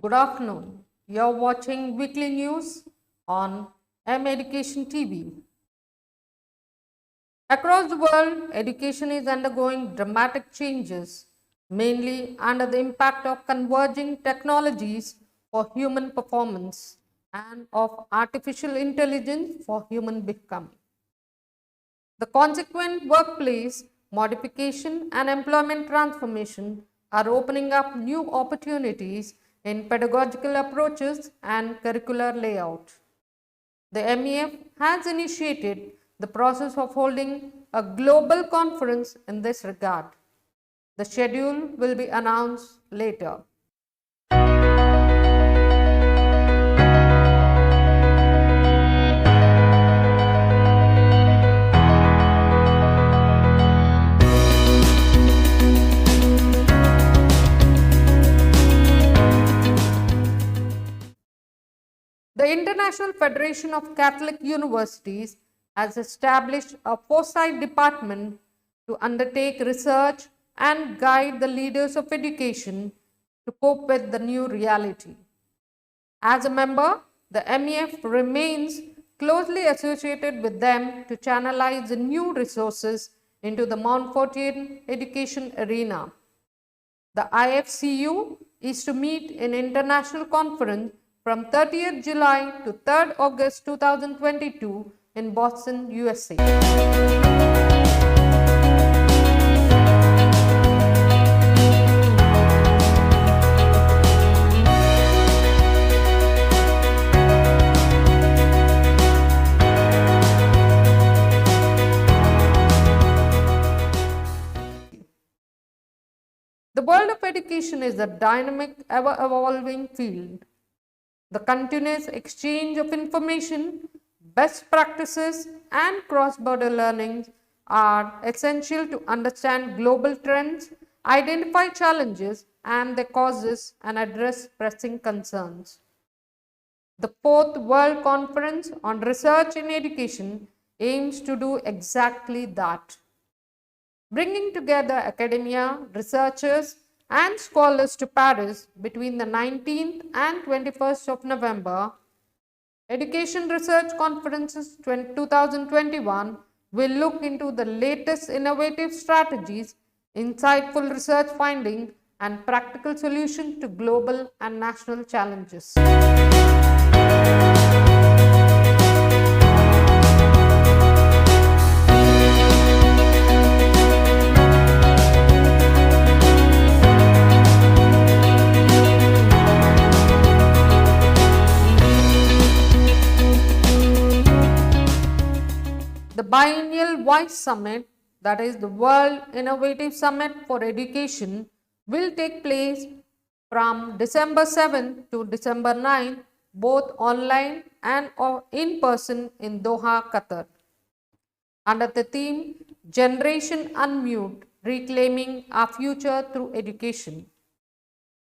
Good afternoon. You're watching weekly news on Education TV. Across the world, education is undergoing dramatic changes, mainly under the impact of converging technologies for human performance and of artificial intelligence for human becoming. The consequent workplace modification and employment transformation are opening up new opportunities in pedagogical approaches and curricular layout. The MEF has initiated the process of holding a global conference in this regard. The schedule will be announced later. The International Federation of Catholic Universities has established a foresight department to undertake research and guide the leaders of education to cope with the new reality. As a member, the MEF remains closely associated with them to channelize the new resources into the Montfortian education arena. The IFCU is to meet in international conference from 30th July to 3rd August 2022 in Boston, USA. The world of education is a dynamic, ever-evolving field. The continuous exchange of information, best practices, and cross-border learning are essential to understand global trends, identify challenges and their causes, and address pressing concerns. The Fourth World Conference on Research in Education aims to do exactly that, bringing together academia, researchers, and scholars to Paris between the 19th and 21st of November. Education Research Conferences 2021 will look into the latest innovative strategies, insightful research findings, and practical solutions to global and national challenges. The biennial WISE Summit, that is the World Innovative Summit for Education, will take place from December 7 to December 9, both online and in person in Doha, Qatar. Under the theme Generation Unmute, Reclaiming Our Future Through Education.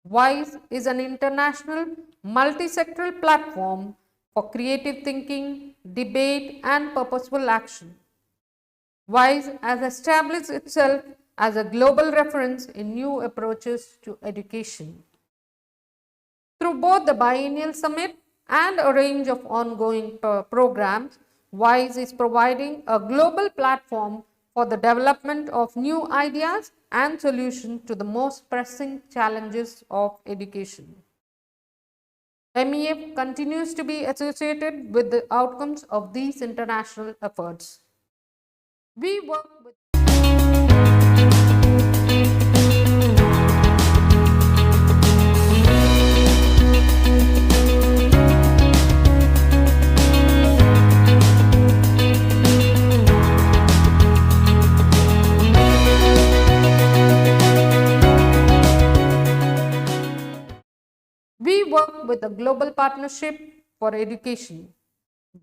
WISE is an international multi-sectoral platform for creative thinking, debate, and purposeful action. WISE has established itself as a global reference in new approaches to education. Through both the biennial summit and a range of ongoing programs, WISE is providing a global platform for the development of new ideas and solutions to the most pressing challenges of education. MEF continues to be associated with the outcomes of these international efforts. We work with a global partnership for education.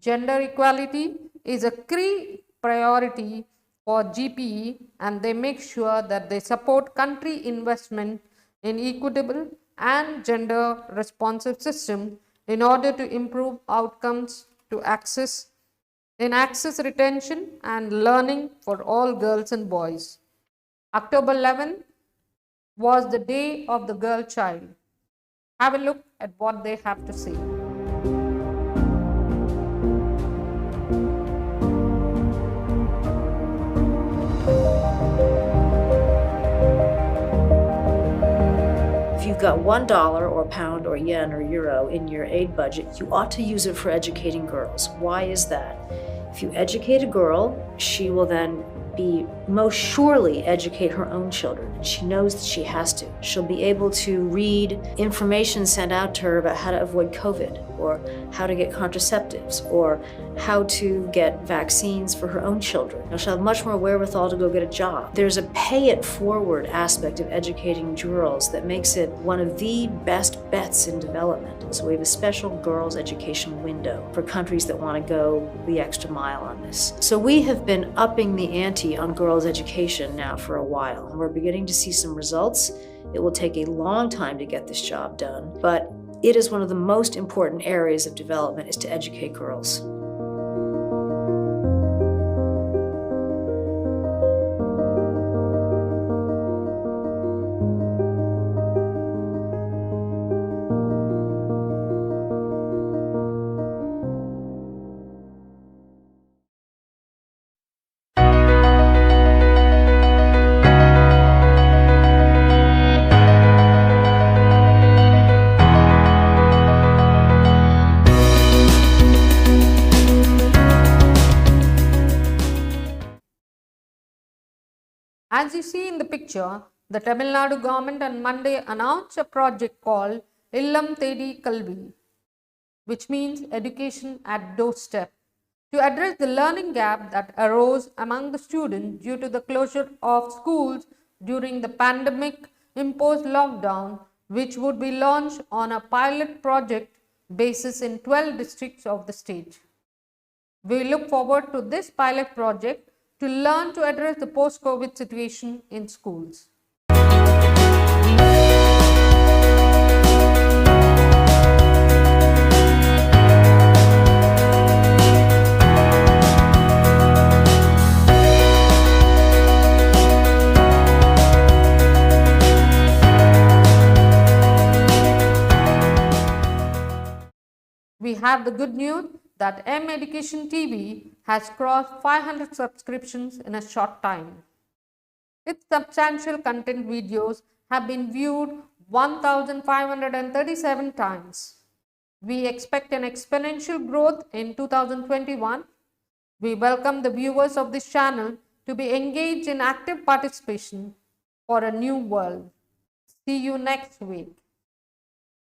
Gender equality is a key priority for GPE, and they make sure that they support country investment in equitable and gender responsive system in order to improve outcomes to access retention and learning for all girls and boys. October 11 was the Day of the Girl Child. Have a look at what they have to say. If you've got $1 or pound or yen or euro in your aid budget, you ought to use it for educating girls. Why is that? If you educate a girl, she will then be most surely educate her own children. She knows that she has to. She'll be able to read information sent out to her about how to avoid COVID, or how to get contraceptives, or how to get vaccines for her own children. She'll have much more wherewithal to go get a job. There's a pay it forward aspect of educating girls that makes it one of the best bets in development. So we have a special girls' education window for countries that want to go the extra mile on this. So we have been upping the ante on girls' education now for a while, and we're beginning to see some results. It will take a long time to get this job done, but it is one of the most important areas of development, is to educate girls. As you see in the picture, the Tamil Nadu government on Monday announced a project called Illam Thedi Kalvi, which means education at doorstep, to address the learning gap that arose among the students due to the closure of schools during the pandemic imposed lockdown, which would be launched on a pilot project basis in 12 districts of the state. We look forward to this pilot project to learn to address the post-COVID situation in schools. We have the good news that M Education TV has crossed 500 subscriptions in a short time. Its substantial content videos have been viewed 1,537 times. We expect an exponential growth in 2021. We welcome the viewers of this channel to be engaged in active participation for a new world. See you next week.